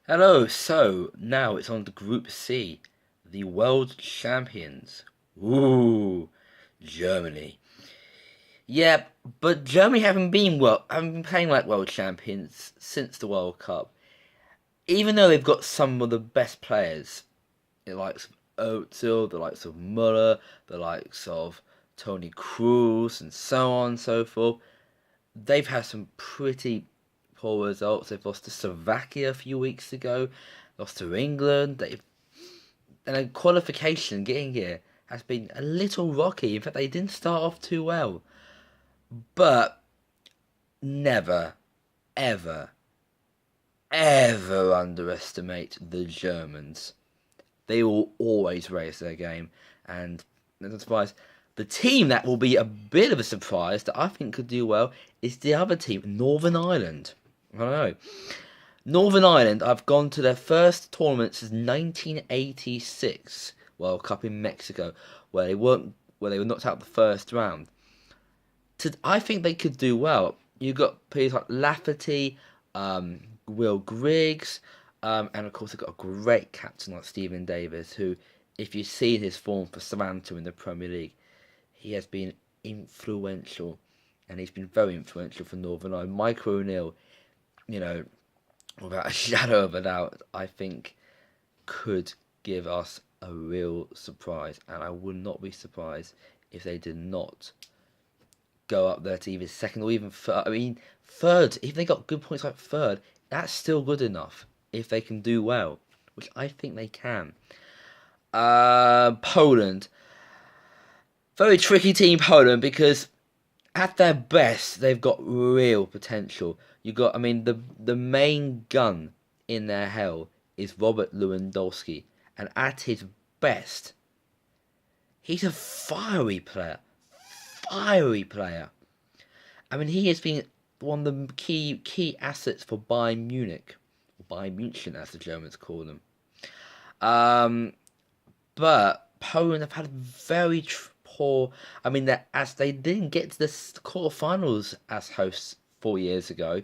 Hello, so now it's on to Group C, the world champions. Ooh, Germany. Yeah, but Germany haven't been playing like world champions since the World Cup. Even though they've got some of the best players, the likes of Özil, the likes of Müller, the likes of Toni Kroos, and so on and so forth. They've had some pretty poor results. They've lost to Slovakia a few weeks ago, lost to England. And a qualification getting here has been a little rocky. In fact, they didn't start off too well. But never, ever, ever underestimate the Germans. They will always raise their game, and no surprise. The team that will be a bit of a surprise that I think could do well is the other team, Northern Ireland. I don't know. Northern Ireland, I've gone to their first tournament since 1986 World Cup in Mexico, where they were knocked out the first round. I think they could do well. You've got players like Lafferty, Will Griggs, and of course they've got a great captain like Stephen Davis, who, if you see his form for Southampton in the Premier League, he has been influential, and he's been very influential for Northern Ireland. Michael O'Neill, you know, without a shadow of a doubt, I think could give us a real surprise, and I would not be surprised if they did not go up there to either second or even third. I mean, third, if they got good points like third, that's still good enough if they can do well, which I think they can. Poland. Very tricky team, Poland, because at their best, they've got real potential. I mean, the main gun in their hell is Robert Lewandowski, and at his best, he's a fiery player. I mean, he has been one of the key assets for Bayern Munich, or Bayern München as the Germans call them. Um, but Poland have had very poor. I mean, as they didn't get to the quarterfinals as hosts 4 years ago,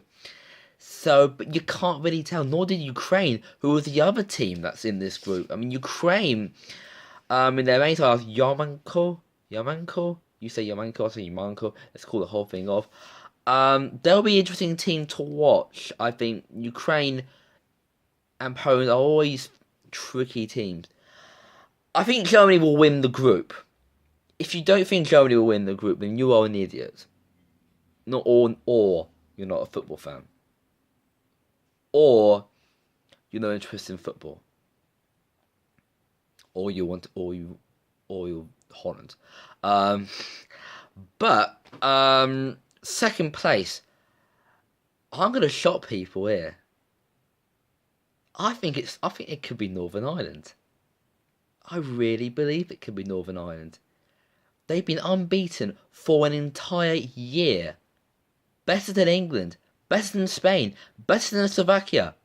so but you can't really tell. Nor did Ukraine, who was the other team that's in this group. I mean, Ukraine. In their main title, Yarmolenko. You say Yarmolenko, I say Yarmolenko. Let's call the whole thing off. They'll be an interesting team to watch. I think Ukraine and Poland are always tricky teams. I think Germany will win the group. If you don't think Germany will win the group, then you are an idiot. Not or you're not a football fan, or you're not interested in football, or you want, or you Holland. Um, but second place, I'm gonna shock people here. I think it could be Northern Ireland. I really believe it could be Northern Ireland. They've been unbeaten for an entire year. Better than England, better than Spain, better than Slovakia.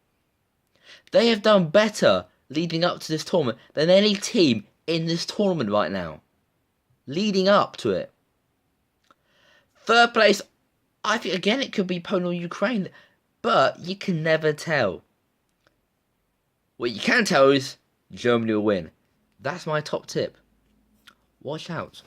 They have done better leading up to this tournament than any team in this tournament right now. Leading up to it. Third place, I think again it could be Poland or Ukraine, but you can never tell. What you can tell is Germany will win. That's my top tip. Watch out.